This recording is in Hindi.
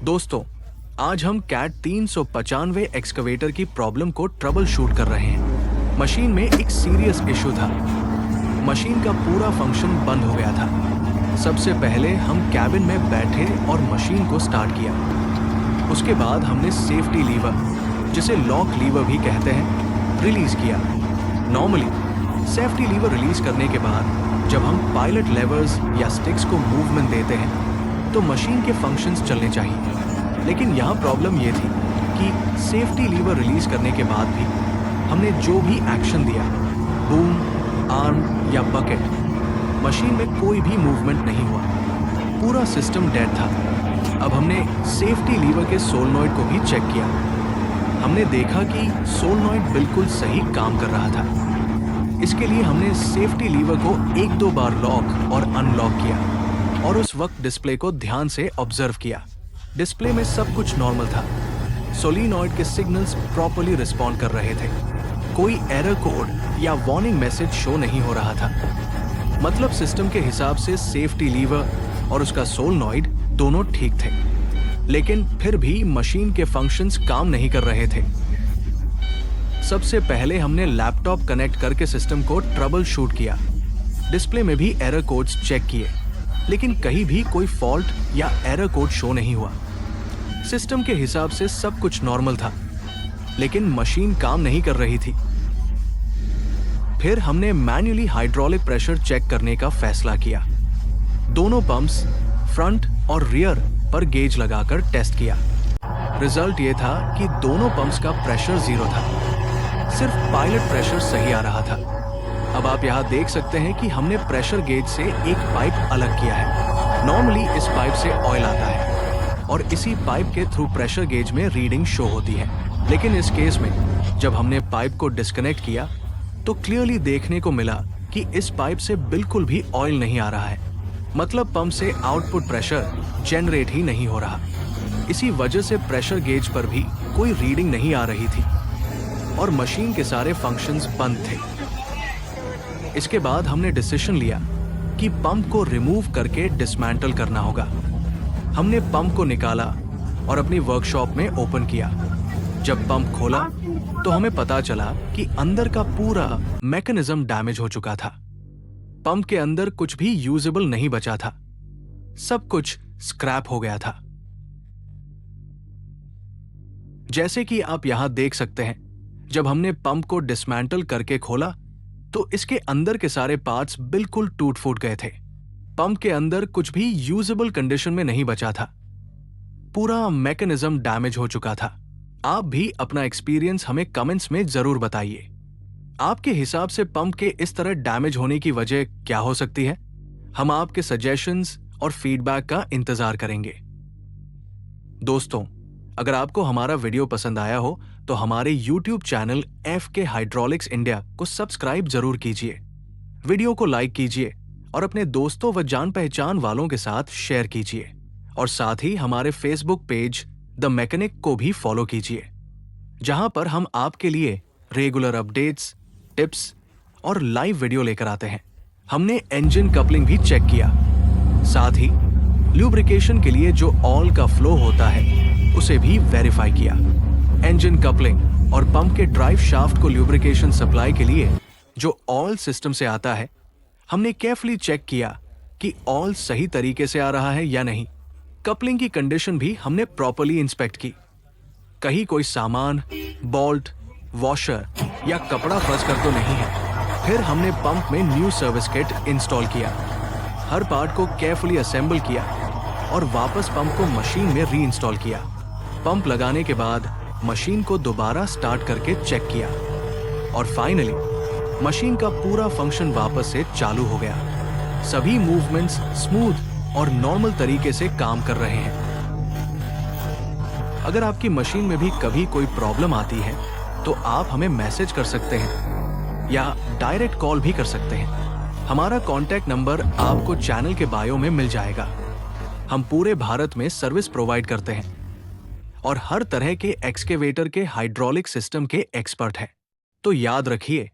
दोस्तों, आज हम कैट 395 एक्सकवेटर की प्रॉब्लम को ट्रबल शूट कर रहे हैं। मशीन में एक सीरियस इशू था। मशीन का पूरा फंक्शन बंद हो गया था। सबसे पहले हम कैबिन में बैठे और मशीन को स्टार्ट किया। उसके बाद हमने सेफ्टी लीवर, जिसे लॉक लीवर भी कहते हैं, रिलीज किया। नॉर्मली सेफ्टी लीवर रिलीज करने के बाद जब हम पायलट लेवर्स या स्टिक्स को मूवमेंट देते हैं तो मशीन के फंक्शंस चलने चाहिए। लेकिन यहाँ प्रॉब्लम ये थी कि सेफ्टी लीवर रिलीज करने के बाद भी हमने जो भी एक्शन दिया, बूम, आर्म या बकेट, मशीन में कोई भी मूवमेंट नहीं हुआ। पूरा सिस्टम डेड था। अब हमने सेफ्टी लीवर के सोलनॉइड को भी चेक किया। हमने देखा कि सोलनॉइड बिल्कुल सही काम कर रहा था। इसके लिए हमने सेफ्टी लीवर को 1-2 बार लॉक और अनलॉक किया और उस वक्त डिस्प्ले को ध्यान से ऑब्जर्व किया। डिस्प्ले में सब कुछ नॉर्मल था। सोलिनॉइड के सिग्नल्स प्रॉपर्ली रिस्पॉन्ड कर रहे थे। कोई एरर कोड या वार्निंग मैसेज शो नहीं हो रहा था। मतलब सिस्टम के हिसाब से सेफ्टी लीवर और उसका सोलनॉइड दोनों ठीक थे। लेकिन फिर भी मशीन के फंक्शंस काम नहीं कर रहे थे। सबसे पहले हमने लैपटॉप कनेक्ट करके सिस्टम को ट्रबल शूट किया। डिस्प्ले में भी एरर कोड्स चेक किए, लेकिन कहीं भी कोई फॉल्ट या एरर कोड शो नहीं हुआ। सिस्टम के हिसाब से सब कुछ नॉर्मल था, लेकिन मशीन काम नहीं कर रही थी। फिर हमने मैन्युअली हाइड्रोलिक प्रेशर चेक करने का फैसला किया। दोनों पंप्स, फ्रंट और रियर पर गेज लगाकर टेस्ट किया। रिजल्ट ये था कि दोनों पंप्स का प्रेशर 0 था। सिर्फ पायलट प्रेशर सही आ रहा था। अब आप यहाँ देख सकते हैं कि हमने प्रेशर गेज से एक पाइप अलग किया है। नॉर्मली इस पाइप से ऑयल आता है और इसी पाइप के थ्रू प्रेशर गेज में रीडिंग शो होती है। लेकिन इस केस में जब हमने पाइप को डिस्कनेक्ट किया तो क्लियरली देखने को मिला कि इस पाइप से बिल्कुल भी ऑयल नहीं आ रहा है। मतलब पंप से आउटपुट प्रेशर जनरेट ही नहीं हो रहा। इसी वजह से प्रेशर गेज पर भी कोई रीडिंग नहीं आ रही थी और मशीन के सारे फंक्शंस बंद थे। इसके बाद हमने डिसीजन लिया कि पंप को रिमूव करके डिसमेंटल करना होगा। हमने पंप को निकाला और अपनी वर्कशॉप में ओपन किया। जब पंप खोला तो हमें पता चला कि अंदर का पूरा मैकेनिज्म डैमेज हो चुका था। पंप के अंदर कुछ भी यूजेबल नहीं बचा था। सब कुछ स्क्रैप हो गया था। जैसे कि आप यहां देख सकते हैं, जब हमने पंप को डिसमेंटल करके खोला तो इसके अंदर के सारे पार्ट्स बिल्कुल टूट फूट गए थे। पंप के अंदर कुछ भी यूजेबल कंडीशन में नहीं बचा था। पूरा मैकेनिज्म डैमेज हो चुका था। आप भी अपना एक्सपीरियंस हमें कमेंट्स में जरूर बताइए। आपके हिसाब से पंप के इस तरह डैमेज होने की वजह क्या हो सकती है? हम आपके सजेशंस और फीडबैक का इंतजार करेंगे। दोस्तों, अगर आपको हमारा वीडियो पसंद आया हो तो हमारे YouTube channel FK hydraulics India को सब्सक्राइब जरूर कीजिए। वीडियो को लाइक कीजिए और अपने दोस्तों व जान पहचान वालों के साथ शेयर कीजिए। और साथ ही हमारे फेसबुक पेज द मैकेनिक को भी फॉलो कीजिए, जहां पर हम आपके लिए रेगुलर अपडेट्स, टिप्स और लाइव वीडियो लेकर आते हैं। हमने इंजन कपलिंग भी चेक किया। साथ ही ल्यूब्रिकेशन के लिए जो ऑयल का फ्लो होता है उसे भी वेरीफाई किया। इंजन कपलिंग और पंप के ड्राइव शाफ्ट को ल्यूब्रिकेशन सप्लाई के लिए जो ऑयल सिस्टम से आता है, हमने केयरफुली चेक किया कि ऑयल सही तरीके से आ रहा है या नहीं। कपलिंग की कंडीशन भी हमने प्रॉपर्ली इंस्पेक्ट की। कहीं कोई सामान, बोल्ट, वॉशर या कपड़ा फंस कर तो नहीं है। फिर हमने पंप में न्यू सर्विस किट इंस्टॉल किया। हर पार्ट को केयरफुली असेंबल किया और वापस पंप को मशीन में री इंस्टॉल किया। पंप लगाने के बाद मशीन को दोबारा स्टार्ट करके चेक किया और फाइनली मशीन का पूरा फंक्शन वापस से चालू हो गया। सभी मूवमेंट्स स्मूथ और नॉर्मल तरीके से काम कर रहे हैं। अगर आपकी मशीन में भी कभी कोई प्रॉब्लम आती है तो आप हमें मैसेज कर सकते हैं या डायरेक्ट कॉल भी कर सकते हैं। हमारा कॉन्टैक्ट नंबर आपको चैनल के बायो में मिल जाएगा। हम पूरे भारत में सर्विस प्रोवाइड करते हैं और हर तरह के एक्सकेवेटर के हाइड्रोलिक सिस्टम के एक्सपर्ट हैं। तो याद रखिए,